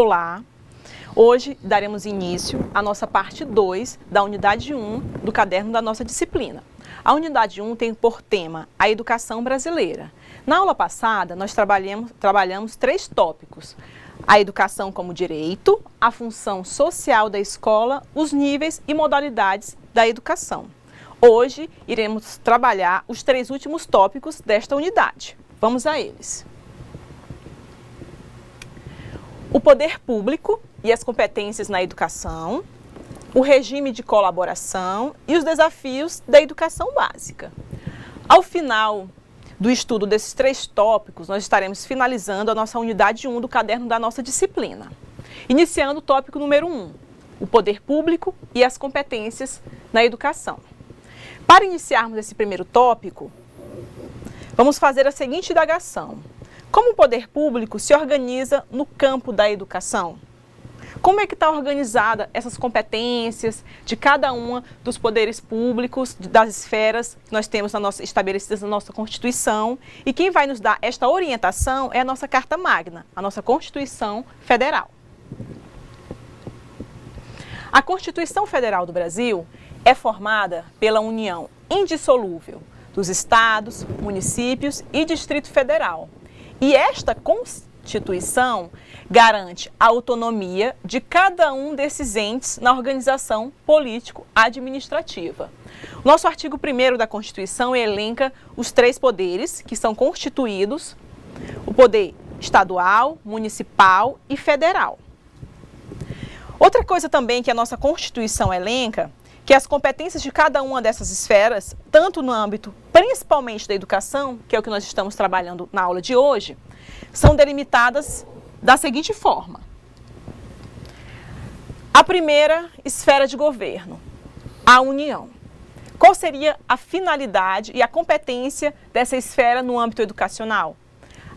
Olá! Hoje daremos início à nossa parte 2 da unidade 1 do caderno da nossa disciplina. A unidade 1 tem por tema a educação brasileira. Na aula passada, nós trabalhamos 3 tópicos: a educação como direito, a função social da escola, os níveis e modalidades da educação. Hoje, iremos trabalhar os 3 últimos tópicos desta unidade. Vamos a eles. O poder público e as competências na educação, o regime de colaboração e os desafios da educação básica. Ao final do estudo desses 3 tópicos, nós estaremos finalizando a nossa unidade 1 do caderno da nossa disciplina. Iniciando o tópico número 1, o poder público e as competências na educação. Para iniciarmos esse primeiro tópico, vamos fazer a seguinte indagação: como o poder público se organiza no campo da educação? Como é que está organizada essas competências de cada uma dos poderes públicos, das esferas que nós temos estabelecidas na nossa Constituição? E quem vai nos dar esta orientação é a nossa Carta Magna, a nossa Constituição Federal. A Constituição Federal do Brasil é formada pela união indissolúvel dos estados, municípios e Distrito Federal. E esta Constituição garante a autonomia de cada um desses entes na organização político-administrativa. O nosso artigo 1º da Constituição elenca os 3 poderes que são constituídos: o poder estadual, municipal e federal. Outra coisa também que a nossa Constituição elenca, que as competências de cada uma dessas esferas, tanto no âmbito principalmente da educação, que é o que nós estamos trabalhando na aula de hoje, são delimitadas da seguinte forma. A primeira esfera de governo, a União. Qual seria a finalidade e a competência dessa esfera no âmbito educacional?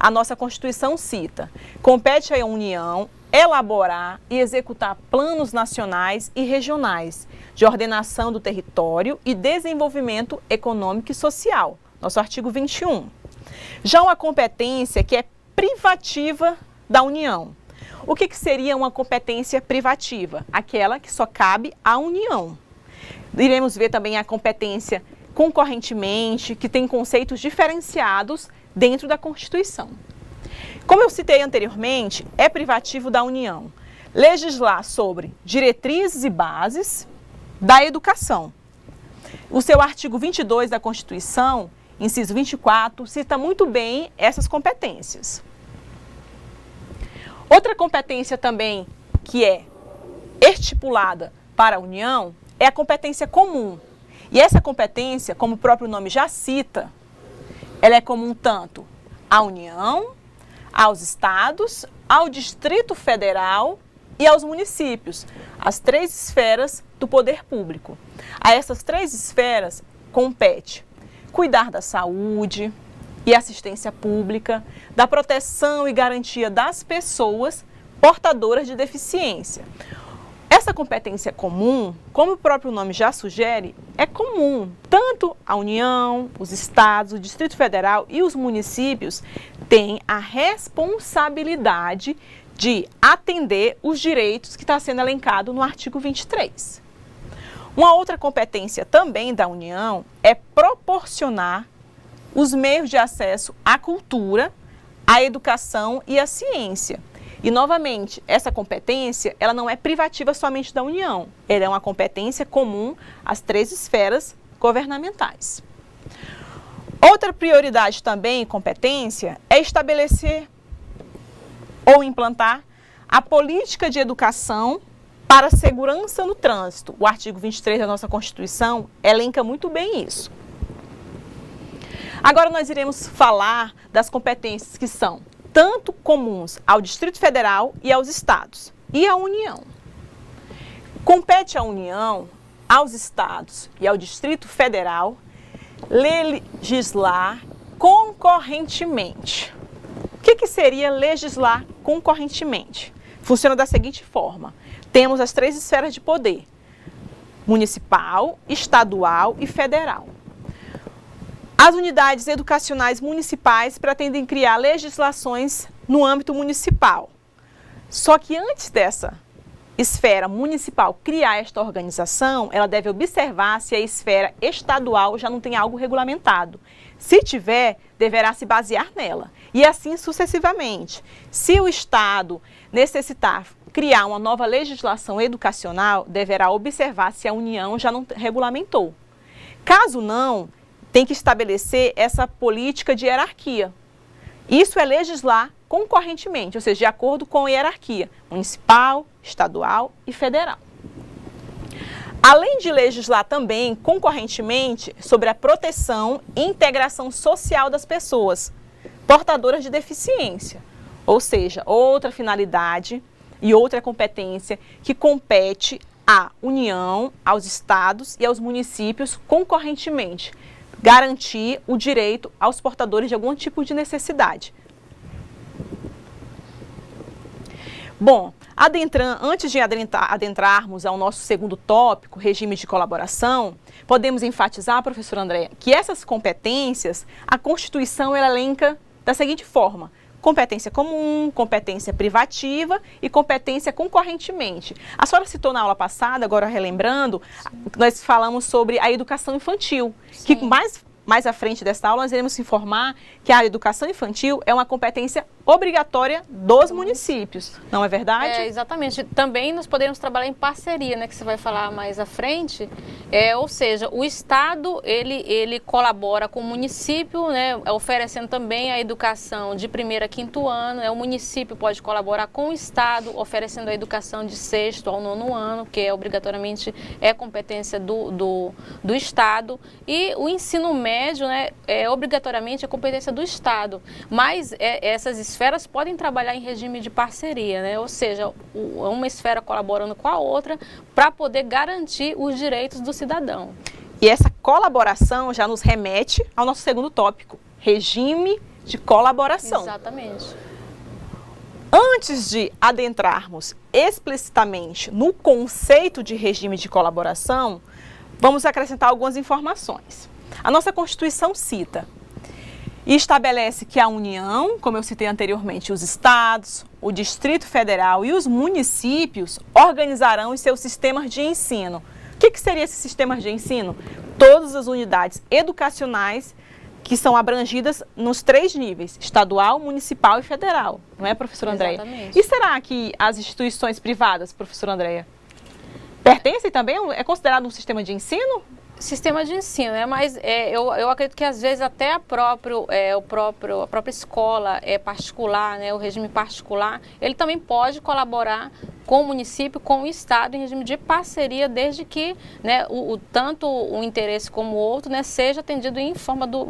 A nossa Constituição cita: compete à União elaborar e executar planos nacionais e regionais de ordenação do território e desenvolvimento econômico e social, nosso artigo 21. Já uma competência que é privativa da União. O que seria uma competência privativa? Aquela que só cabe à União. Iremos ver também a competência concorrentemente, que tem conceitos diferenciados dentro da Constituição. Como eu citei anteriormente, é privativo da União legislar sobre diretrizes e bases da educação. O seu artigo 22 da Constituição, inciso 24, cita muito bem essas competências. Outra competência também que é estipulada para a União é a competência comum. E essa competência, como o próprio nome já cita, ela é comum tanto à União, aos estados, ao Distrito Federal e aos municípios, as 3 esferas do poder público. A essas 3 esferas compete cuidar da saúde e assistência pública, da proteção e garantia das pessoas portadoras de deficiência. Essa competência comum, como o próprio nome já sugere, é comum. Tanto a União, os estados, o Distrito Federal e os municípios têm a responsabilidade de atender os direitos que está sendo elencado no artigo 23. Uma outra competência também da União é proporcionar os meios de acesso à cultura, à educação e à ciência. E, novamente, essa competência, ela não é privativa somente da União, ela é uma competência comum às 3 esferas governamentais. Outra prioridade também e competência é estabelecer ou implantar a política de educação para a segurança no trânsito. O artigo 23 da nossa Constituição elenca muito bem isso. Agora nós iremos falar das competências que são tanto comuns ao Distrito Federal e aos estados, e à União. Compete à União, aos estados e ao Distrito Federal legislar concorrentemente. O que seria legislar concorrentemente? Funciona da seguinte forma: temos as 3 esferas de poder: municipal, estadual e federal. As unidades educacionais municipais pretendem criar legislações no âmbito municipal. Só que antes dessa esfera municipal criar esta organização, ela deve observar se a esfera estadual já não tem algo regulamentado. Se tiver, deverá se basear nela. E assim sucessivamente. Se o Estado necessitar criar uma nova legislação educacional, deverá observar se a União já não regulamentou. Caso não, tem que estabelecer essa política de hierarquia. Isso é legislar concorrentemente, ou seja, de acordo com a hierarquia municipal, estadual e federal. Além de legislar também concorrentemente sobre a proteção e integração social das pessoas portadoras de deficiência, ou seja, outra finalidade e outra competência que compete à União, aos estados e aos municípios concorrentemente, garantir o direito aos portadores de algum tipo de necessidade. Bom, antes de adentrarmos ao nosso segundo tópico, regime de colaboração, podemos enfatizar, professora Andréa, que essas competências, a Constituição ela elenca da seguinte forma: competência comum, competência privativa e competência concorrentemente. A senhora citou na aula passada, agora relembrando, nós falamos sobre a educação infantil, Sim. que mais à frente desta aula nós iremos informar que a educação infantil é uma competência obrigatória dos municípios, não é verdade? Exatamente. Também nós podemos trabalhar em parceria, né, que você vai falar mais à frente, ou seja, o Estado, ele colabora com o município, né, oferecendo também a educação de 1º a 5º ano, o município pode colaborar com o Estado, oferecendo a educação de 6º ao 9º ano, que obrigatoriamente é competência do Estado, e o ensino médio, né, obrigatoriamente é competência do Estado, mas essas esferas podem trabalhar em regime de parceria, né? Ou seja, uma esfera colaborando com a outra para poder garantir os direitos do cidadão. E essa colaboração já nos remete ao nosso segundo tópico, regime de colaboração. Exatamente. Antes de adentrarmos explicitamente no conceito de regime de colaboração, vamos acrescentar algumas informações. A nossa Constituição cita e estabelece que a União, como eu citei anteriormente, os estados, o Distrito Federal e os municípios organizarão os seus sistemas de ensino. O que seria esses sistemas de ensino? Todas as unidades educacionais que são abrangidas nos 3 níveis, estadual, municipal e federal. Não é, professora Andréa? Exatamente. E será que as instituições privadas, professora Andréa, pertencem também? É considerado um sistema de ensino? Sistema de ensino, né? Mas eu acredito que às vezes até a própria escola particular, né? O regime particular, ele também pode colaborar com o município, com o Estado, em regime de parceria, desde que, né, tanto o interesse como o outro, né, seja atendido em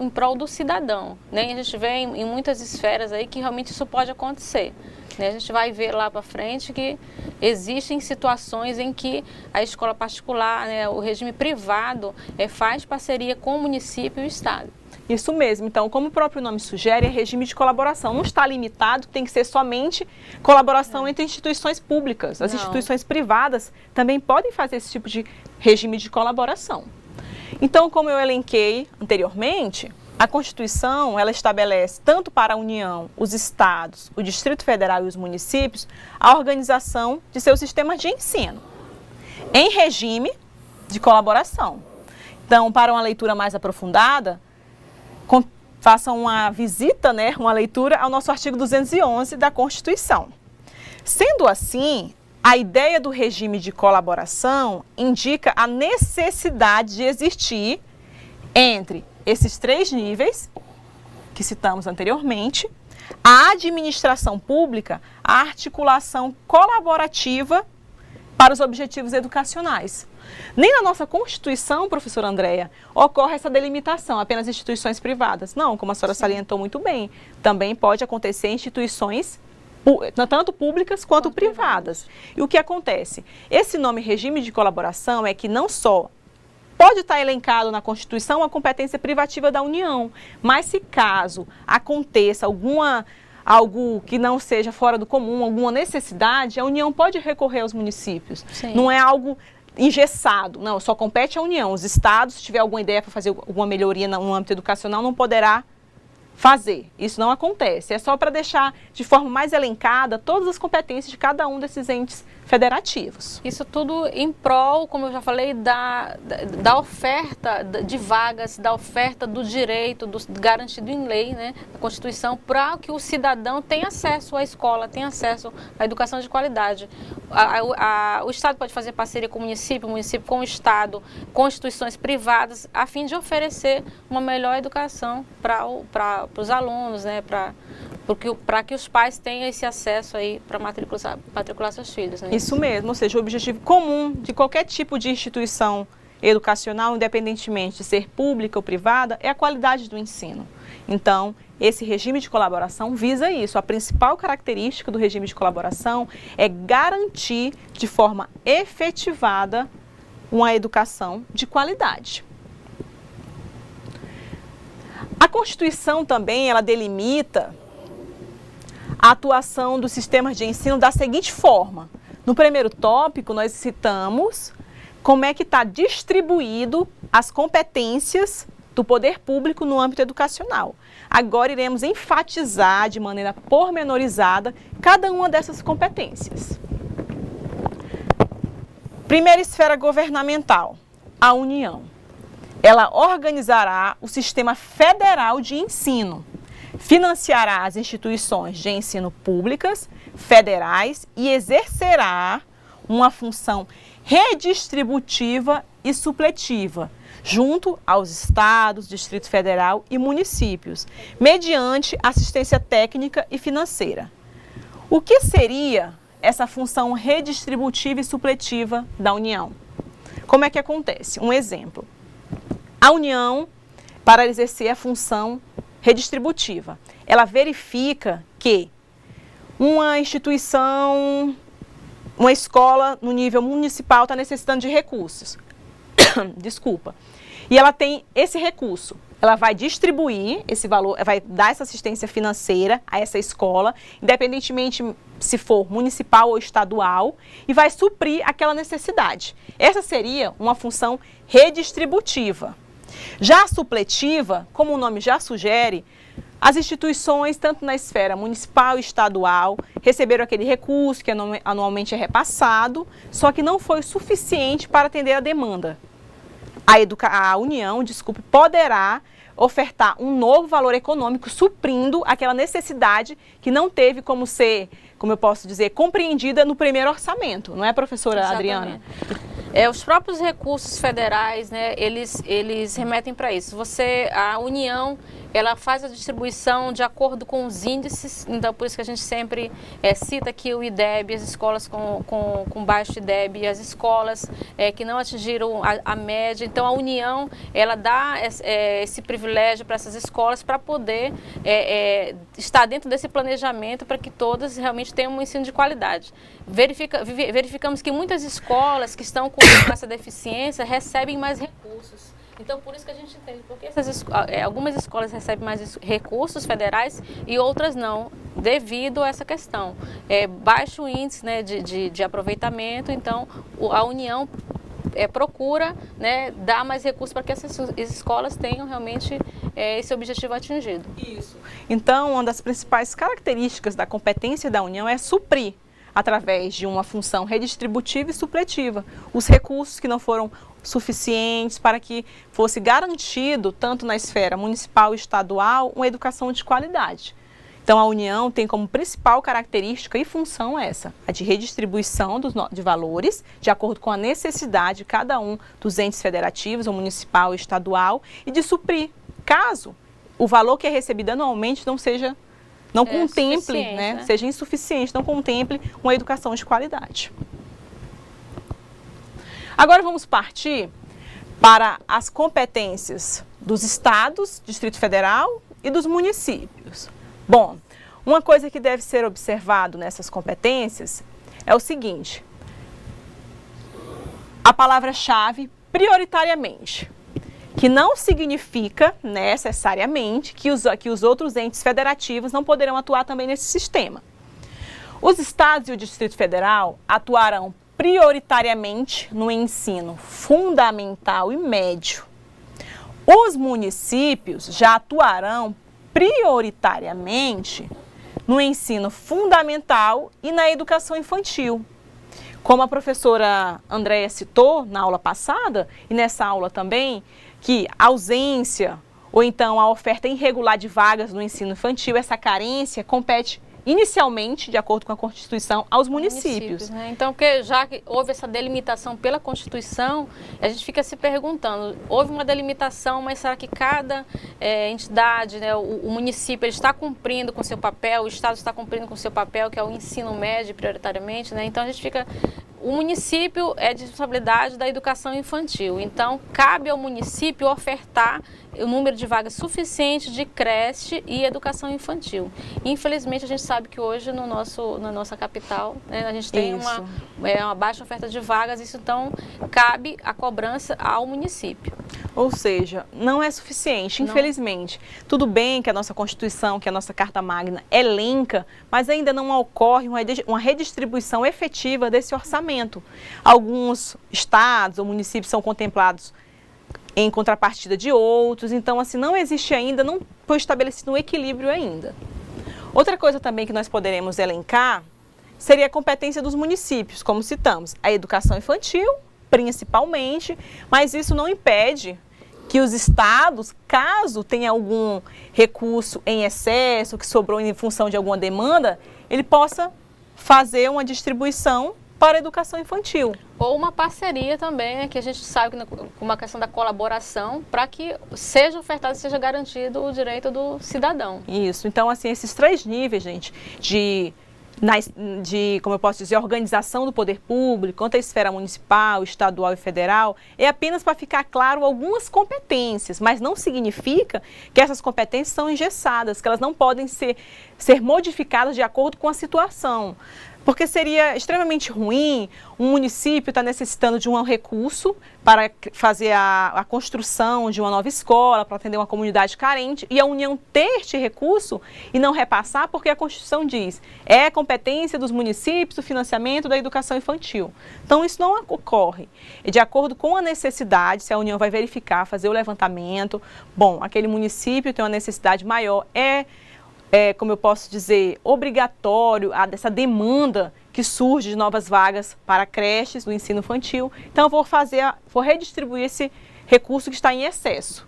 prol do cidadão, né? E a gente vê em muitas esferas aí que realmente isso pode acontecer. A gente vai ver lá para frente que existem situações em que a escola particular, né, o regime privado, faz parceria com o município e o Estado. Isso mesmo. Então, como o próprio nome sugere, é regime de colaboração. Não está limitado, tem que ser somente colaboração entre instituições públicas. As instituições privadas também podem fazer esse tipo de regime de colaboração. Então, como eu elenquei anteriormente, a Constituição, ela estabelece tanto para a União, os estados, o Distrito Federal e os municípios, a organização de seus sistemas de ensino, em regime de colaboração. Então, para uma leitura mais aprofundada, façam uma visita, né, uma leitura ao nosso artigo 211 da Constituição. Sendo assim, a ideia do regime de colaboração indica a necessidade de existir entre esses 3 níveis que citamos anteriormente, a administração pública, a articulação colaborativa para os objetivos educacionais. Nem na nossa Constituição, professora Andréa, ocorre essa delimitação, apenas instituições privadas. Não, como a senhora salientou muito bem, também pode acontecer em instituições tanto públicas quanto privadas. E o que acontece? Esse nome regime de colaboração é que não só pode estar elencado na Constituição a competência privativa da União, mas se caso aconteça algo que não seja fora do comum, alguma necessidade, a União pode recorrer aos municípios. Sim. Não é algo engessado, não, só compete à União. Os estados, se tiver alguma ideia para fazer alguma melhoria no âmbito educacional, não poderá fazer. Isso não acontece. É só para deixar de forma mais elencada todas as competências de cada um desses entes federativos. Isso tudo em prol, como eu já falei, da oferta de vagas, da oferta do direito garantido em lei, né, da Constituição, para que o cidadão tenha acesso à escola, tenha acesso à educação de qualidade. O Estado pode fazer parceria com o município com o Estado, com instituições privadas, a fim de oferecer uma melhor educação para os alunos, né, para que os pais tenham esse acesso aí para matricular seus filhos. Né? Isso mesmo, ou seja, o objetivo comum de qualquer tipo de instituição educacional, independentemente de ser pública ou privada, é a qualidade do ensino. Então, esse regime de colaboração visa isso. A principal característica do regime de colaboração é garantir de forma efetivada uma educação de qualidade. A Constituição também, ela delimita a atuação dos sistemas de ensino da seguinte forma. No primeiro tópico, nós citamos como é que está distribuído as competências do poder público no âmbito educacional. Agora iremos enfatizar de maneira pormenorizada cada uma dessas competências. Primeira esfera governamental, a União. Ela organizará o sistema federal de ensino, financiará as instituições de ensino públicas, federais e exercerá uma função redistributiva e supletiva, junto aos estados, Distrito Federal e municípios, mediante assistência técnica e financeira. O que seria essa função redistributiva e supletiva da União? Como é que acontece? Um exemplo. A União, para exercer a função redistributiva, ela verifica que uma instituição, uma escola no nível municipal está necessitando de recursos. Desculpa. E ela tem esse recurso. Ela vai distribuir esse valor, vai dar essa assistência financeira a essa escola, independentemente se for municipal ou estadual, e vai suprir aquela necessidade. Essa seria uma função redistributiva. Já a supletiva, como o nome já sugere, as instituições, tanto na esfera municipal e estadual, receberam aquele recurso que anualmente é repassado, só que não foi suficiente para atender a demanda. A União, poderá ofertar um novo valor econômico, suprindo aquela necessidade que não teve como ser, como eu posso dizer, compreendida no primeiro orçamento, não é, professora Adriana? Os próprios recursos federais, né, eles remetem para isso. A União, ela faz a distribuição de acordo com os índices, então por isso que a gente sempre cita aqui o IDEB, as escolas com baixo IDEB, as escolas que não atingiram a média. Então a União, ela dá esse privilégio para essas escolas para poder estar dentro desse planejamento para que todas realmente tenham um ensino de qualidade. Verificamos que muitas escolas que estão com essa deficiência recebem mais recursos. Então, por isso que a gente entende porque algumas escolas recebem mais recursos federais e outras não, devido a essa questão. Baixo índice, né, de aproveitamento, então a União procura, né, dar mais recursos para que essas escolas tenham realmente esse objetivo atingido. Isso. Então, uma das principais características da competência da União é suprir, através de uma função redistributiva e supletiva, os recursos que não foram suficientes para que fosse garantido, tanto na esfera municipal e estadual, uma educação de qualidade. Então, a União tem como principal característica e função essa, a de redistribuição de valores, de acordo com a necessidade de cada um dos entes federativos, ou municipal e estadual, e de suprir, caso o valor que é recebido anualmente não contemple, né, seja insuficiente, não contemple uma educação de qualidade. Agora vamos partir para as competências dos estados, Distrito Federal e dos municípios. Bom, uma coisa que deve ser observado nessas competências é o seguinte: a palavra-chave prioritariamente, que não significa necessariamente que os outros entes federativos não poderão atuar também nesse sistema. Os estados e o Distrito Federal atuarão prioritariamente no ensino fundamental e médio. Os municípios já atuarão prioritariamente no ensino fundamental e na educação infantil. Como a professora Andréia citou na aula passada, e nessa aula também, que a ausência ou então a oferta irregular de vagas no ensino infantil, essa carência compete inicialmente, de acordo com a Constituição, aos municípios. Né? Então, porque já que houve essa delimitação pela Constituição, a gente fica se perguntando, houve uma delimitação, mas será que cada entidade, né, o município, ele está cumprindo com seu papel, o Estado está cumprindo com seu papel, que é o ensino médio prioritariamente, né? Então a gente fica... O município é de responsabilidade da educação infantil, então cabe ao município ofertar o número de vagas suficiente de creche e educação infantil. Infelizmente, a gente sabe que hoje na nossa capital, né, a gente tem uma baixa oferta de vagas, isso então cabe a cobrança ao município. Ou seja, não é suficiente, infelizmente. Tudo bem que a nossa Constituição, que a nossa Carta Magna elenca, mas ainda não ocorre uma redistribuição efetiva desse orçamento. Alguns estados ou municípios são contemplados em contrapartida de outros, então assim, não existe ainda, não foi estabelecido um equilíbrio ainda. Outra coisa também que nós poderemos elencar seria a competência dos municípios, como citamos, a educação infantil, principalmente, mas isso não impede que os estados, caso tenha algum recurso em excesso, que sobrou em função de alguma demanda, ele possa fazer uma distribuição para a educação infantil. Ou uma parceria também, que a gente sabe que com uma questão da colaboração, para que seja ofertado, seja garantido o direito do cidadão. Isso, então assim, esses 3 níveis, gente, como eu posso dizer, organização do poder público, quanto à esfera municipal, estadual e federal, é apenas para ficar claro algumas competências, mas não significa que essas competências são engessadas, que elas não podem ser modificadas de acordo com a situação. Porque seria extremamente ruim um município estar necessitando de um recurso para fazer a construção de uma nova escola, para atender uma comunidade carente, e a União ter este recurso e não repassar, porque a Constituição diz, é competência dos municípios o financiamento da educação infantil. Então isso não ocorre. E de acordo com a necessidade, se a União vai verificar, fazer o levantamento, bom, aquele município tem uma necessidade maior, como eu posso dizer, obrigatório dessa demanda que surge de novas vagas para creches do ensino infantil. Então, eu vou redistribuir esse recurso que está em excesso.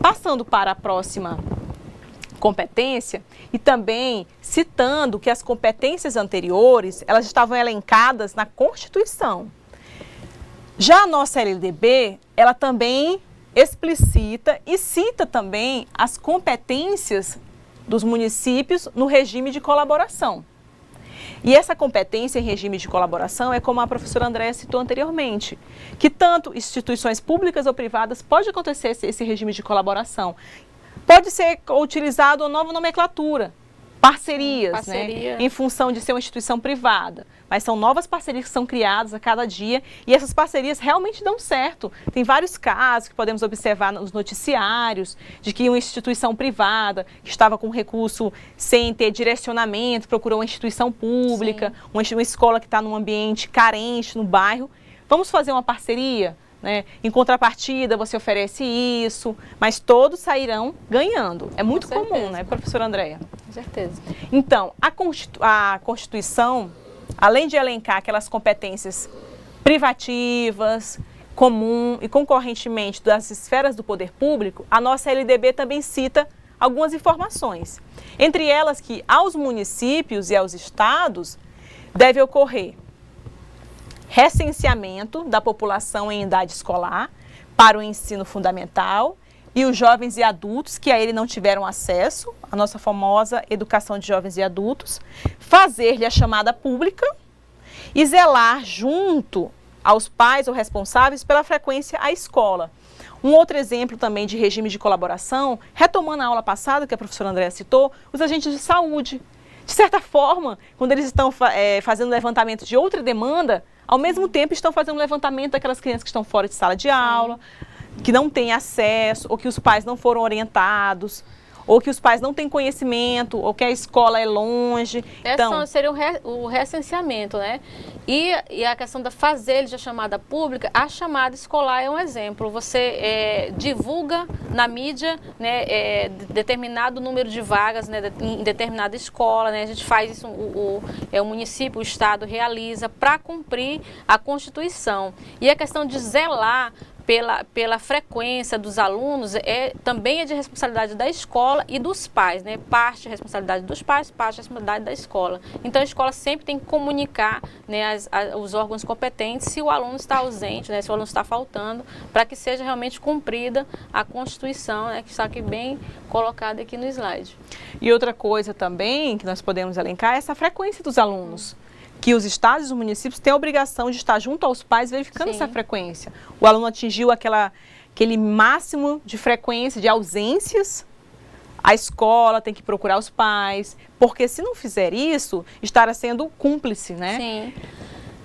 Passando para a próxima competência, e também citando que as competências anteriores, elas estavam elencadas na Constituição. Já a nossa LDB, ela também explicita e cita também as competências dos municípios no regime de colaboração. E essa competência em regime de colaboração é como a professora Andréia citou anteriormente, que tanto instituições públicas ou privadas pode acontecer esse regime de colaboração. Pode ser utilizado uma nova nomenclatura, parcerias, né, em função de ser uma instituição privada. Mas são novas parcerias que são criadas a cada dia e essas parcerias realmente dão certo. Tem vários casos que podemos observar nos noticiários de que uma instituição privada que estava com recurso sem ter direcionamento, procurou uma instituição pública, uma escola que está num ambiente carente no bairro. Vamos fazer uma parceria? Né? Em contrapartida, você oferece isso, mas todos sairão ganhando. É muito comum, né, professora Andréia? Com certeza. Então, a Constituição, além de elencar aquelas competências privativas, comum e concorrentemente das esferas do poder público, a nossa LDB também cita algumas informações. Entre elas que aos municípios e aos estados deve ocorrer recenseamento da população em idade escolar para o ensino fundamental e os jovens e adultos que a ele não tiveram acesso, a nossa famosa educação de jovens e adultos, fazer-lhe a chamada pública e zelar junto aos pais ou responsáveis pela frequência à escola. Um outro exemplo também de regime de colaboração, retomando a aula passada que a professora Andréia citou, os agentes de saúde. De certa forma, quando eles estão fazendo levantamento de outra demanda, ao mesmo tempo estão fazendo um levantamento daquelas crianças que estão fora de sala de aula, que não têm acesso ou que os pais não foram orientados, ou que os pais não têm conhecimento, ou que a escola é longe. Então, seria o recenseamento, né? E a questão da fazer de chamada pública, a chamada escolar é um exemplo. Você divulga na mídia, né, determinado número de vagas, né, em determinada escola, né? A gente faz isso, o município, o estado realiza para cumprir a Constituição. E a questão de zelar pela frequência dos alunos também é de responsabilidade da escola e dos pais, né? Parte é responsabilidade dos pais, parte é responsabilidade da escola. Então a escola sempre tem que comunicar, né, os órgãos competentes se o aluno está ausente, né, se o aluno está faltando, para que seja realmente cumprida a Constituição, né, que está aqui bem colocada aqui no slide. E outra coisa também que nós podemos elencar é essa frequência dos alunos. Que os estados e os municípios têm a obrigação de estar junto aos pais verificando essa frequência. O aluno atingiu aquele máximo de frequência de ausências, a escola tem que procurar os pais, porque se não fizer isso, estará sendo cúmplice, né? Sim.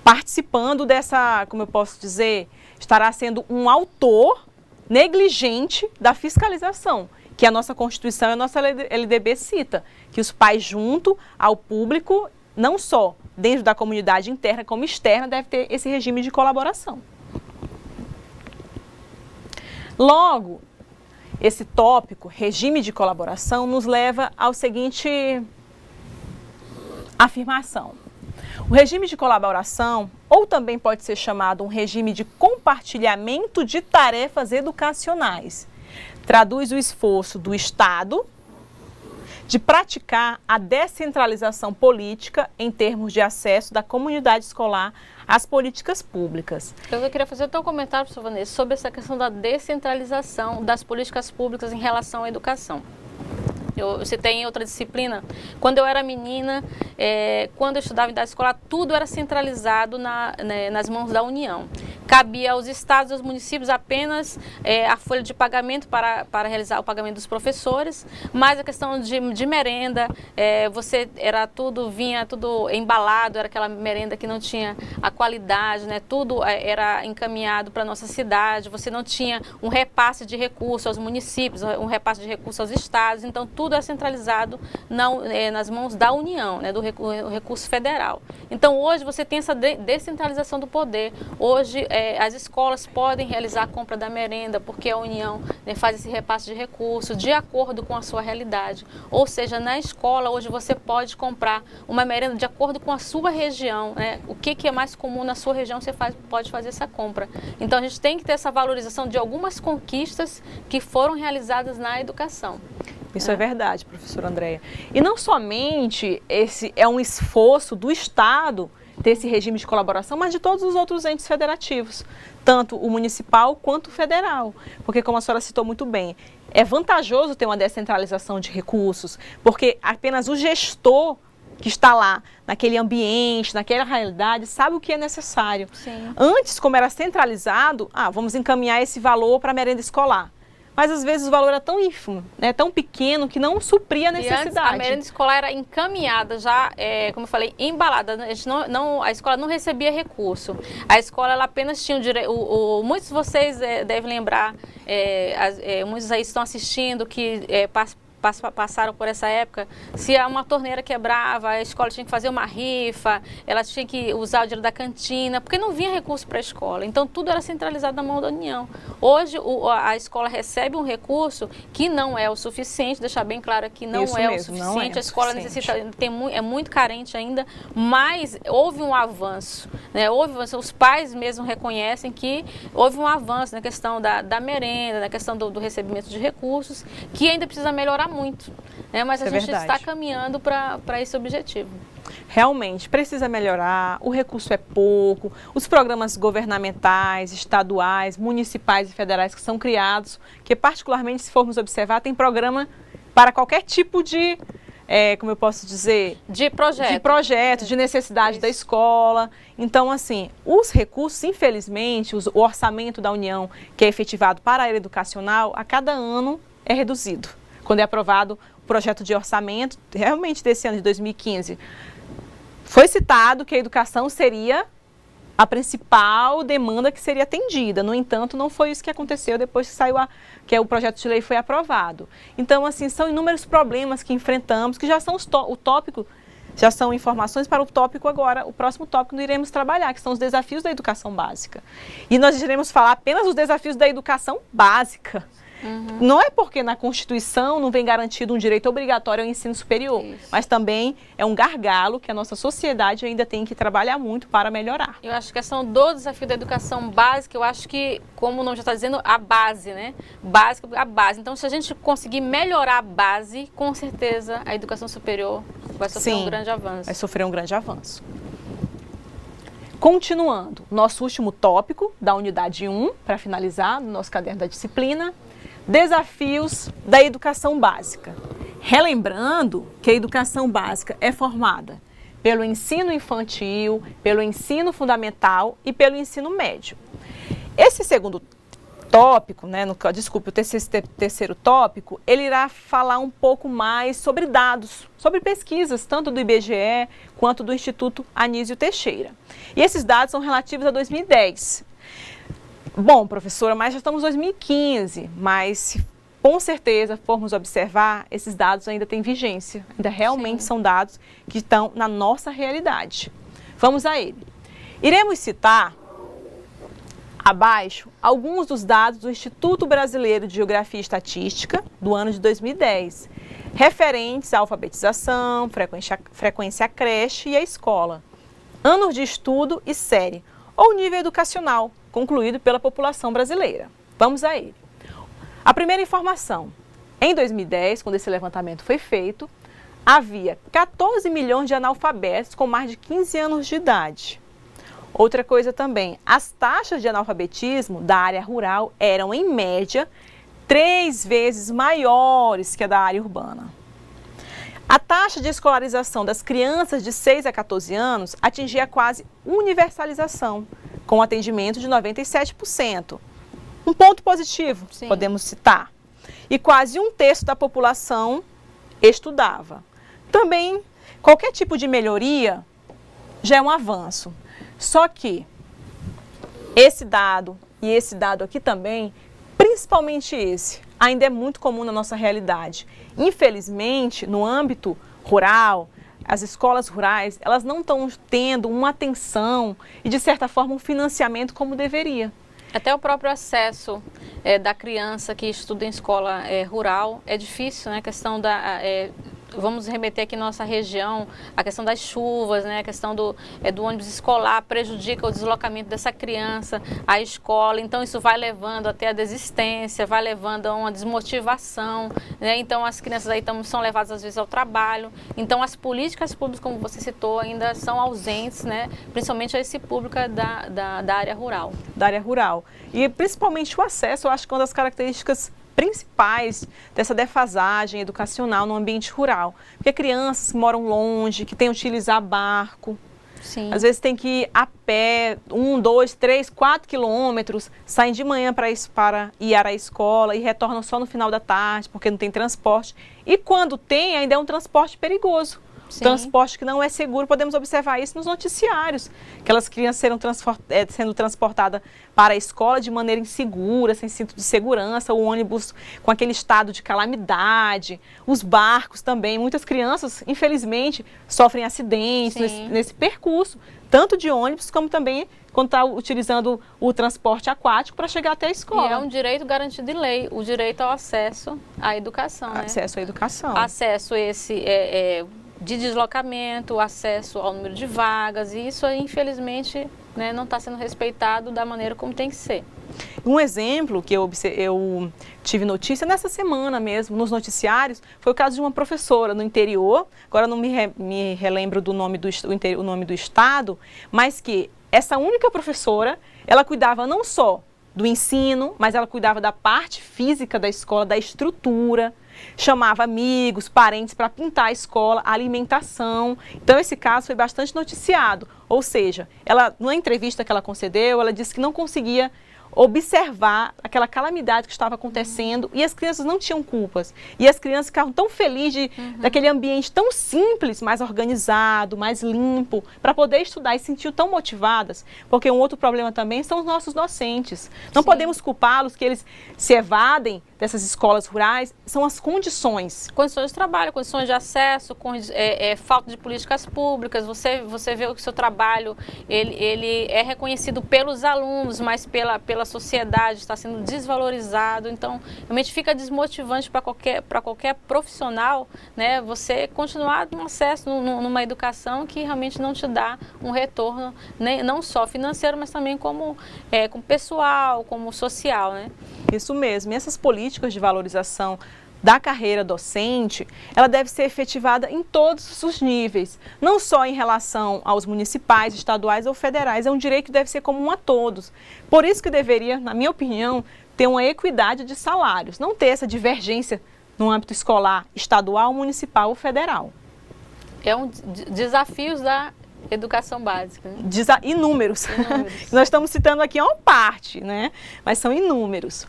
Participando dessa, como eu posso dizer, estará sendo um autor negligente da fiscalização, que a nossa Constituição e a nossa LDB cita, que os pais junto ao público, não só dentro da comunidade interna como externa, deve ter esse regime de colaboração. Logo, esse tópico, regime de colaboração, nos leva ao seguinte afirmação. O regime de colaboração, ou também pode ser chamado um regime de compartilhamento de tarefas educacionais, traduz o esforço do Estado de praticar a descentralização política em termos de acesso da comunidade escolar às políticas públicas. Eu queria fazer até um comentário, professor Vanessa, sobre essa questão da descentralização das políticas públicas em relação à educação. Eu citei em outra disciplina, quando eu era menina, quando eu estudava em idade escolar, tudo era centralizado nas mãos da União. Cabia aos estados e aos municípios apenas a folha de pagamento para realizar o pagamento dos professores, mas a questão de merenda, vinha tudo embalado, era aquela merenda que não tinha a qualidade, né? Tudo era encaminhado para a nossa cidade, você não tinha um repasse de recursos aos municípios, um repasse de recursos aos estados, então tudo é centralizado nas mãos da União, né? Do recurso federal. Então hoje você tem essa descentralização do poder, hoje as escolas podem realizar a compra da merenda, porque a União, né, faz esse repasse de recursos de acordo com a sua realidade. Ou seja, na escola hoje você pode comprar uma merenda de acordo com a sua região, né? O que é mais comum na sua região, você pode fazer essa compra. Então a gente tem que ter essa valorização de algumas conquistas que foram realizadas na educação. Isso é verdade, professora Andréia. E não somente esse é um esforço do Estado ter esse regime de colaboração, mas de todos os outros entes federativos, tanto o municipal quanto o federal. Porque, como a senhora citou muito bem, é vantajoso ter uma descentralização de recursos, porque apenas o gestor que está lá, naquele ambiente, naquela realidade, sabe o que é necessário. Sim. Antes, como era centralizado, vamos encaminhar esse valor para a merenda escolar. Mas às vezes o valor era tão ínfimo, né, tão pequeno, que não supria a necessidade. E antes, a merenda escolar era encaminhada, já, como eu falei, embalada. A escola não recebia recurso. A escola ela apenas tinha o direito. Muitos de vocês devem lembrar, muitos aí estão assistindo que passaram por essa época, se uma torneira quebrava, a escola tinha que fazer uma rifa, ela tinha que usar o dinheiro da cantina, porque não vinha recurso para a escola. Então tudo era centralizado na mão da União. Hoje a escola recebe um recurso que não é o suficiente, deixar bem claro aqui, não é o suficiente, a escola necessita, é muito carente ainda, mas houve um avanço, né? Os pais mesmo reconhecem que houve um avanço na questão da merenda, na questão do recebimento de recursos, que ainda precisa melhorar muito, né? Mas a gente está caminhando para esse objetivo. Realmente, precisa melhorar, o recurso é pouco, os programas governamentais, estaduais, municipais e federais que são criados, que particularmente, se formos observar, tem programa para qualquer tipo de, como eu posso dizer? De projeto, de necessidade da escola. Então, assim, os recursos, infelizmente, o orçamento da União, que é efetivado para a área educacional, a cada ano é reduzido. Quando é aprovado o projeto de orçamento, realmente desse ano de 2015, foi citado que a educação seria a principal demanda que seria atendida. No entanto, não foi isso que aconteceu depois que saiu que o projeto de lei foi aprovado. Então, assim, são inúmeros problemas que enfrentamos, que já são o tópico, já são informações para o tópico agora, o próximo tópico que iremos trabalhar, que são os desafios da educação básica. E nós iremos falar apenas dos desafios da educação básica. Não é porque na Constituição não vem garantido um direito obrigatório ao ensino superior, mas também é um gargalo que a nossa sociedade ainda tem que trabalhar muito para melhorar. Eu acho que a questão do desafio da educação básica, eu acho que, como o nome já está dizendo, a base, né? Básica, a base. Então, se a gente conseguir melhorar a base, com certeza a educação superior vai sofrer um grande avanço. Vai sofrer um grande avanço. Continuando, nosso último tópico da unidade 1, para finalizar, no nosso caderno da disciplina, desafios da educação básica. Relembrando que a educação básica é formada pelo ensino infantil, pelo ensino fundamental e pelo ensino médio. Esse segundo tópico, o terceiro tópico, ele irá falar um pouco mais sobre dados, sobre pesquisas, tanto do IBGE quanto do Instituto Anísio Teixeira. E esses dados são relativos a 2010. Bom, professora, mas já estamos em 2015, mas se com certeza formos observar, esses dados ainda têm vigência, ainda realmente são dados que estão na nossa realidade. Vamos a ele. Iremos citar abaixo alguns dos dados do Instituto Brasileiro de Geografia e Estatística do ano de 2010, referentes à alfabetização, frequência à creche e à escola, anos de estudo e série, ou nível educacional, concluído pela população brasileira. Vamos a ele. A primeira informação. Em 2010, quando esse levantamento foi feito, havia 14 milhões de analfabetos com mais de 15 anos de idade. Outra coisa também, as taxas de analfabetismo da área rural eram, em média, 3 vezes maiores que a da área urbana. A taxa de escolarização das crianças de 6 a 14 anos atingia quase universalização, com atendimento de 97%. Um ponto positivo, podemos citar. E quase 1/3 da população estudava. Também, qualquer tipo de melhoria já é um avanço. Só que esse dado e esse dado aqui também, principalmente esse, ainda é muito comum na nossa realidade. Infelizmente, no âmbito rural, as escolas rurais, elas não estão tendo uma atenção e, de certa forma, um financiamento como deveria. Até o próprio acesso da criança que estuda em escola rural é difícil, né? A questão da... vamos remeter aqui nossa região, a questão das chuvas, né? A questão do ônibus escolar prejudica o deslocamento dessa criança à escola, então isso vai levando até a desistência, vai levando a uma desmotivação, né? Então as crianças aí são levadas às vezes ao trabalho, então as políticas públicas, como você citou, ainda são ausentes, né? Principalmente a esse público da área rural. Da área rural. E principalmente o acesso, eu acho que é uma das características principais dessa defasagem educacional no ambiente rural. Porque crianças que moram longe, que têm que utilizar barco, às vezes tem que ir a pé, 1, 2, 3, 4 quilômetros, saem de manhã para ir à escola e retornam só no final da tarde, porque não tem transporte. E quando tem, ainda é um transporte perigoso. Transporte que não é seguro, podemos observar isso nos noticiários. Aquelas crianças sendo transportadas para a escola de maneira insegura, sem cinto de segurança, o ônibus com aquele estado de calamidade, os barcos também. Muitas crianças, infelizmente, sofrem acidentes nesse percurso, tanto de ônibus como também quando está utilizando o transporte aquático para chegar até a escola. E é um direito garantido em lei, o direito ao acesso à educação. Acesso à educação. Acesso esse de deslocamento, acesso ao número de vagas, e isso infelizmente não está sendo respeitado da maneira como tem que ser. Um exemplo que eu tive notícia nessa semana mesmo, nos noticiários, foi o caso de uma professora no interior, agora não me relembro do nome o nome do estado, mas que essa única professora, ela cuidava não só do ensino, mas ela cuidava da parte física da escola, da estrutura, chamava amigos, parentes para pintar a escola, a alimentação. Então esse caso foi bastante noticiado, ou seja, ela, numa entrevista que ela concedeu, ela disse que não conseguia observar aquela calamidade que estava acontecendo e as crianças não tinham culpas. E as crianças ficavam tão felizes daquele ambiente tão simples, mais organizado, mais limpo, para poder estudar e se sentiam tão motivadas, porque um outro problema também são os nossos docentes. Não podemos culpá-los que eles se evadem dessas escolas rurais, são as condições. Condições de trabalho, condições de acesso, falta de políticas públicas, você vê que o seu trabalho ele é reconhecido pelos alunos, mas pela sociedade está sendo desvalorizado, então realmente fica desmotivante para qualquer profissional, né, você continuar no acesso numa educação que realmente não te dá um retorno, né, não só financeiro, mas também como pessoal, como social, né? Isso mesmo, e essas políticas de valorização da carreira docente, ela deve ser efetivada em todos os níveis, não só em relação aos municipais, estaduais ou federais, é um direito que deve ser comum a todos. Por isso que deveria, na minha opinião, ter uma equidade de salários, não ter essa divergência no âmbito escolar, estadual, municipal ou federal. É um desafios da educação básica. Né? Inúmeros. Nós estamos citando aqui uma parte, né? Mas são inúmeros.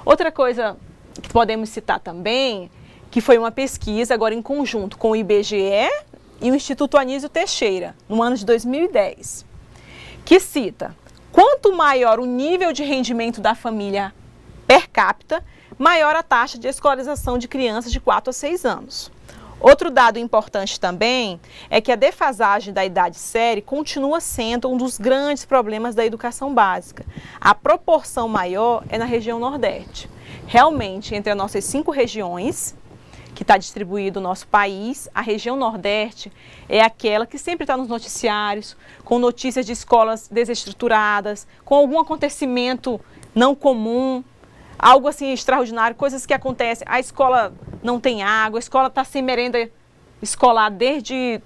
Outra coisa que podemos citar também, que foi uma pesquisa agora em conjunto com o IBGE e o Instituto Anísio Teixeira, no ano de 2010, que cita: quanto maior o nível de rendimento da família per capita, maior a taxa de escolarização de crianças de 4 a 6 anos. Outro dado importante também é que a defasagem da idade série continua sendo um dos grandes problemas da educação básica. A proporção maior é na região Nordeste. Realmente, entre as nossas 5 regiões, que está distribuído o nosso país, a região Nordeste é aquela que sempre está nos noticiários, com notícias de escolas desestruturadas, com algum acontecimento não comum, algo assim extraordinário, coisas que acontecem. A escola não tem água, a escola está sem merenda escolar desde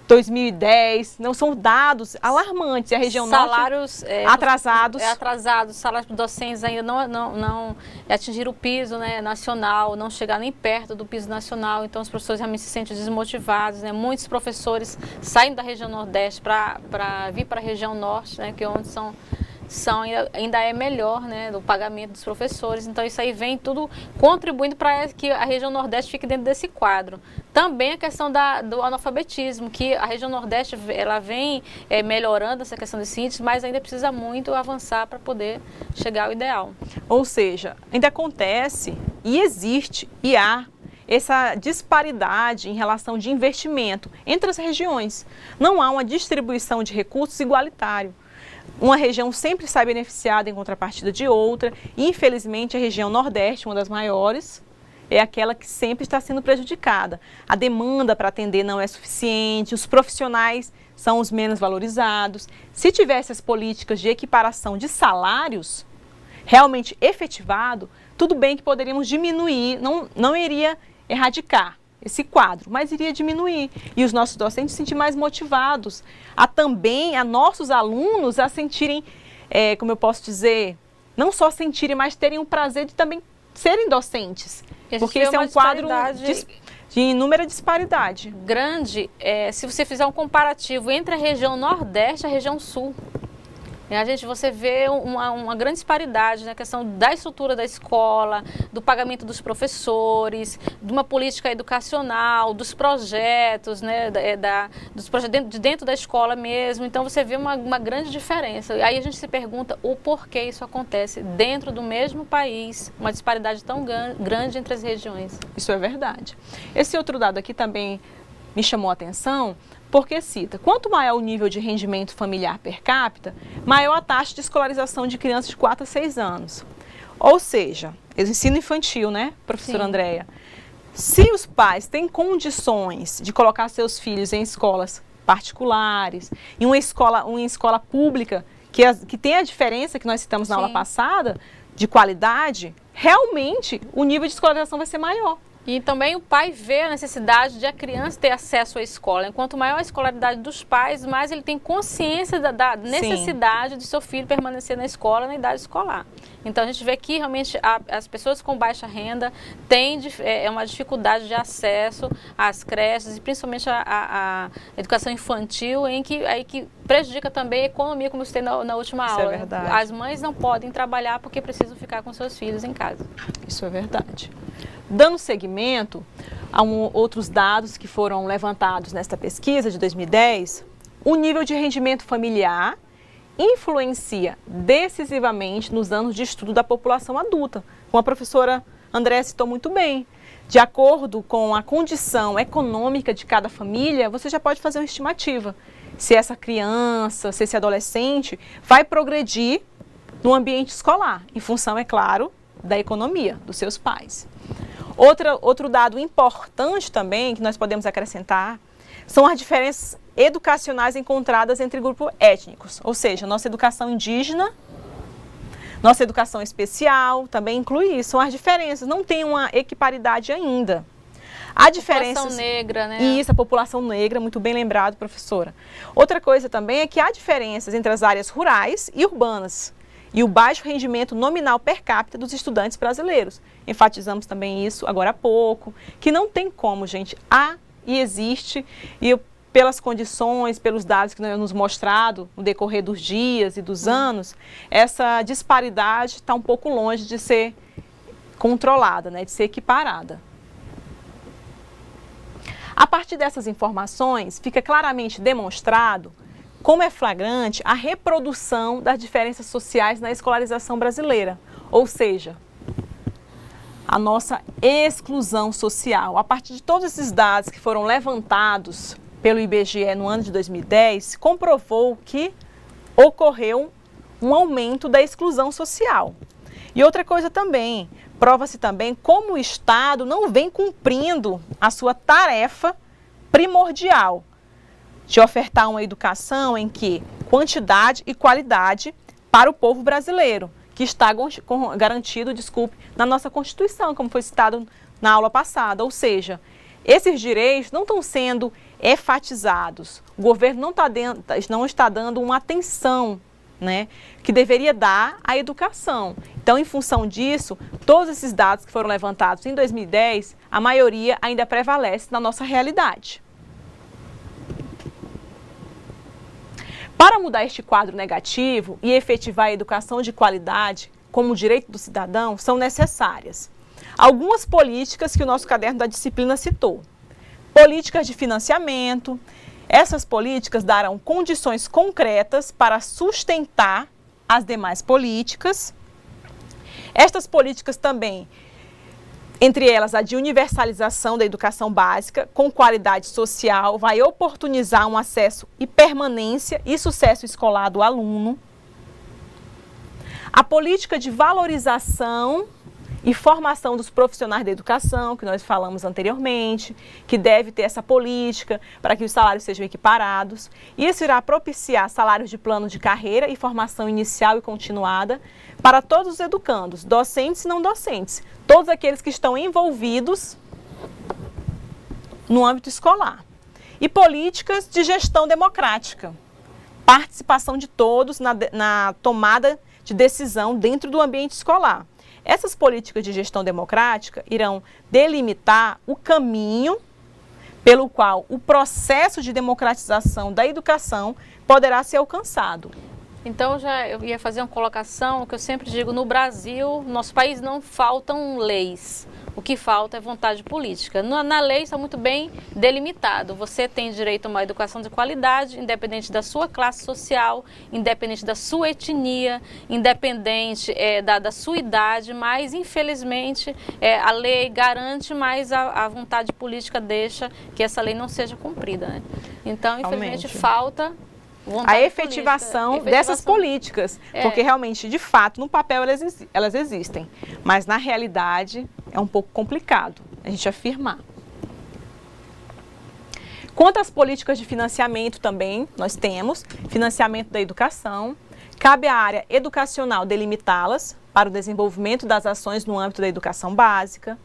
2010. Não, são dados alarmantes. A região salários norte atrasados. Atrasados, salários docentes ainda não atingiram o piso, né, nacional, não chegar nem perto do piso nacional. Então os professores realmente se sentem desmotivados, né? Muitos professores saem da região Nordeste para vir para a região Norte, né, que é onde ainda é melhor, né, do pagamento dos professores. Então isso aí vem tudo contribuindo para que a região Nordeste fique dentro desse quadro. Também a questão do analfabetismo, que a região Nordeste ela vem melhorando essa questão desse índice, mas ainda precisa muito avançar para poder chegar ao ideal. Ou seja, ainda acontece e existe e há essa disparidade em relação de investimento entre as regiões. Não há uma distribuição de recursos igualitário. Uma região sempre sai beneficiada em contrapartida de outra, e infelizmente a região Nordeste, uma das maiores, é aquela que sempre está sendo prejudicada. A demanda para atender não é suficiente, os profissionais são os menos valorizados. Se tivesse as políticas de equiparação de salários realmente efetivado, tudo bem que poderíamos diminuir, não iria erradicar esse quadro, mas iria diminuir. E os nossos docentes se sentirem mais motivados a nossos alunos a sentirem, como eu posso dizer, não só sentirem, mas terem o prazer de também serem docentes. Porque esse é um quadro de inúmera disparidade. Grande, se você fizer um comparativo entre a região Nordeste e a região Sul. Você vê uma grande disparidade na questão da estrutura da escola, do pagamento dos professores, de uma política educacional, dos projetos, né, dos projetos de dentro da escola mesmo. Então você vê uma grande diferença. Aí a gente se pergunta o porquê isso acontece dentro do mesmo país, uma disparidade tão grande entre as regiões. Isso é verdade. Esse outro dado aqui também me chamou a atenção, porque cita: quanto maior o nível de rendimento familiar per capita, maior a taxa de escolarização de crianças de 4 a 6 anos. Ou seja, ensino infantil, né, professora Andréia? Se os pais têm condições de colocar seus filhos em escolas particulares, em uma escola pública, que tem a diferença que nós citamos na aula passada, de qualidade, realmente o nível de escolarização vai ser maior. E também o pai vê a necessidade de a criança ter acesso à escola. Quanto maior a escolaridade dos pais, mais ele tem consciência da necessidade de seu filho permanecer na escola, na idade escolar. Então a gente vê que realmente as pessoas com baixa renda têm uma dificuldade de acesso às creches e principalmente à educação infantil, que prejudica também a economia, como eu citei na última aula. Isso é verdade. As mães não podem trabalhar porque precisam ficar com seus filhos em casa. Isso é verdade. Dando seguimento a outros dados que foram levantados nesta pesquisa de 2010, o nível de rendimento familiar influencia decisivamente nos anos de estudo da população adulta, como a professora Andréa citou muito bem. De acordo com a condição econômica de cada família, você já pode fazer uma estimativa se essa criança, se esse adolescente vai progredir no ambiente escolar, em função, é claro, da economia dos seus pais. Outro dado importante também que nós podemos acrescentar são as diferenças educacionais encontradas entre grupos étnicos, ou seja, nossa educação indígena, nossa educação especial também inclui isso, são as diferenças, não tem uma equiparidade ainda. A população negra, né? Isso, a população negra, muito bem lembrado, professora. Outra coisa também é que há diferenças entre as áreas rurais e urbanas e o baixo rendimento nominal per capita dos estudantes brasileiros. Enfatizamos também isso agora há pouco, que não tem como, gente, há e existe, e pelas condições, pelos dados que nós nos mostrado no decorrer dos dias e dos anos, essa disparidade está um pouco longe de ser controlada, né, de ser equiparada. A partir dessas informações, fica claramente demonstrado como é flagrante a reprodução das diferenças sociais na escolarização brasileira, ou seja, a nossa exclusão social. A partir de todos esses dados que foram levantados pelo IBGE no ano de 2010, comprovou que ocorreu um aumento da exclusão social. E outra coisa também, prova-se também como o Estado não vem cumprindo a sua tarefa primordial de ofertar uma educação em que quantidade e qualidade para o povo brasileiro, que está garantido, na nossa Constituição, como foi citado na aula passada. Ou seja, esses direitos não estão sendo enfatizados. O governo não está dando uma atenção, né, que deveria dar à educação. Então, em função disso, todos esses dados que foram levantados em 2010, a maioria ainda prevalece na nossa realidade. Para mudar este quadro negativo e efetivar a educação de qualidade como direito do cidadão, são necessárias algumas políticas que o nosso caderno da disciplina citou. Políticas de financiamento. Essas políticas darão condições concretas para sustentar as demais políticas. Estas políticas também, entre elas a de universalização da educação básica com qualidade social, vai oportunizar um acesso e permanência e sucesso escolar do aluno. A política de valorização e formação dos profissionais da educação, que nós falamos anteriormente, que deve ter essa política para que os salários sejam equiparados. Isso irá propiciar salários de plano de carreira e formação inicial e continuada para todos os educandos, docentes e não docentes, todos aqueles que estão envolvidos no âmbito escolar. E políticas de gestão democrática, participação de todos na tomada de decisão dentro do ambiente escolar. Essas políticas de gestão democrática irão delimitar o caminho pelo qual o processo de democratização da educação poderá ser alcançado. Então, eu ia fazer uma colocação que eu sempre digo, no Brasil, nosso país não faltam leis. O que falta é vontade política. Na lei está muito bem delimitado. Você tem direito a uma educação de qualidade, independente da sua classe social, independente da sua etnia, independente da sua idade, mas infelizmente a lei garante, mas a vontade política deixa que essa lei não seja cumprida, né? Então, infelizmente, falta a efetivação dessas políticas, porque realmente, de fato, no papel elas existem, mas na realidade é um pouco complicado a gente afirmar. Quanto às políticas de financiamento também, nós temos financiamento da educação, cabe à área educacional delimitá-las para o desenvolvimento das ações no âmbito da educação básica.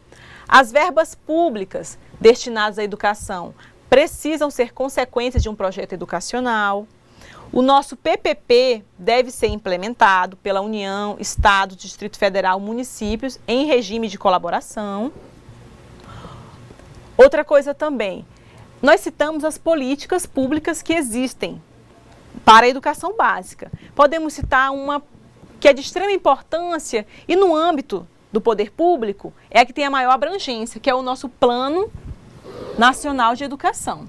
As verbas públicas destinadas à educação precisam ser consequências de um projeto educacional. O nosso PPP deve ser implementado pela União, Estado, Distrito Federal, municípios em regime de colaboração. Outra coisa também, nós citamos as políticas públicas que existem para a educação básica. Podemos citar uma que é de extrema importância e no âmbito do poder público é a que tem a maior abrangência, que é o nosso Plano Nacional de Educação.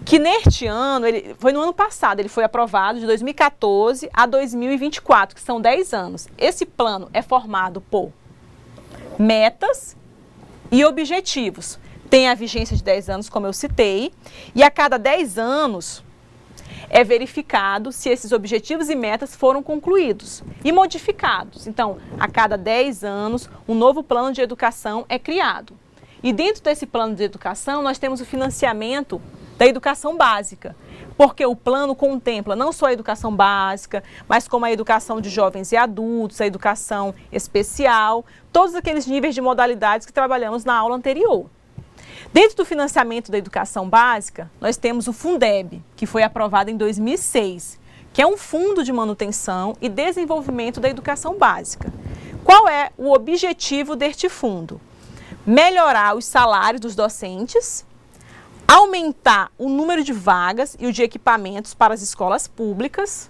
Que neste ano, foi no ano passado, ele foi aprovado de 2014 a 2024, que são 10 anos. Esse plano é formado por metas e objetivos. Tem a vigência de 10 anos, como eu citei, e a cada 10 anos é verificado se esses objetivos e metas foram concluídos e modificados. Então, a cada 10 anos, um novo plano de educação é criado. E dentro desse plano de educação, nós temos o financiamento da educação básica, porque o plano contempla não só a educação básica, mas como a educação de jovens e adultos, a educação especial, todos aqueles níveis de modalidades que trabalhamos na aula anterior. Dentro do financiamento da educação básica, nós temos o Fundeb, que foi aprovado em 2006, que é um fundo de manutenção e desenvolvimento da educação básica. Qual é o objetivo deste fundo? Melhorar os salários dos docentes, aumentar o número de vagas e o de equipamentos para as escolas públicas,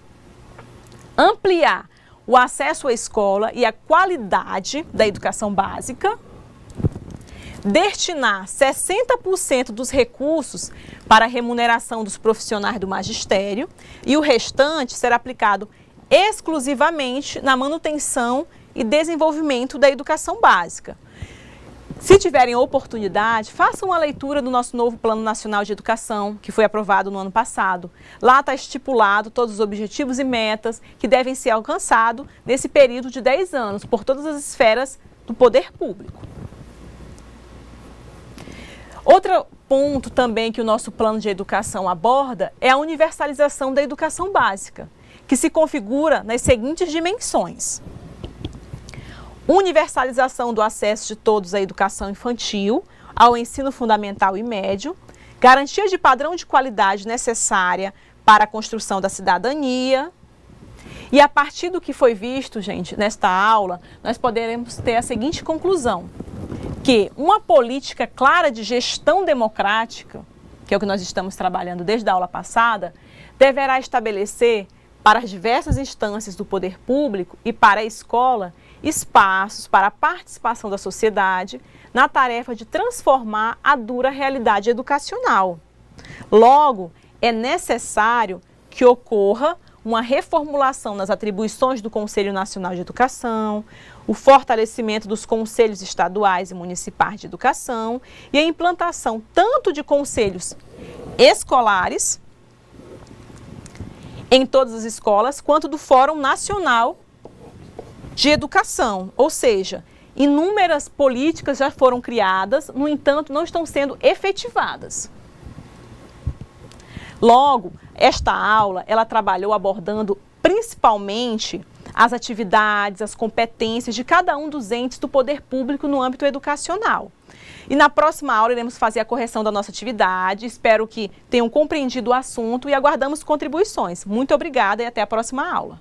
ampliar o acesso à escola e a qualidade da educação básica, destinar 60% dos recursos para a remuneração dos profissionais do magistério e o restante será aplicado exclusivamente na manutenção e desenvolvimento da educação básica. Se tiverem oportunidade, façam uma leitura do nosso novo Plano Nacional de Educação, que foi aprovado no ano passado. Lá está estipulado todos os objetivos e metas que devem ser alcançados nesse período de 10 anos, por todas as esferas do poder público. Outro ponto também que o nosso plano de educação aborda é a universalização da educação básica, que se configura nas seguintes dimensões. Universalização do acesso de todos à educação infantil, ao ensino fundamental e médio, garantia de padrão de qualidade necessária para a construção da cidadania. E a partir do que foi visto, gente, nesta aula, nós poderemos ter a seguinte conclusão, que uma política clara de gestão democrática, que é o que nós estamos trabalhando desde a aula passada, deverá estabelecer para as diversas instâncias do poder público e para a escola espaços para a participação da sociedade na tarefa de transformar a dura realidade educacional. Logo, é necessário que ocorra uma reformulação nas atribuições do Conselho Nacional de Educação, o fortalecimento dos conselhos estaduais e municipais de educação e a implantação tanto de conselhos escolares em todas as escolas, quanto do Fórum Nacional de Educação, ou seja, inúmeras políticas já foram criadas, no entanto, não estão sendo efetivadas. Logo, esta aula, ela trabalhou abordando principalmente as atividades, as competências de cada um dos entes do poder público no âmbito educacional. E na próxima aula iremos fazer a correção da nossa atividade, espero que tenham compreendido o assunto e aguardamos contribuições. Muito obrigada e até a próxima aula.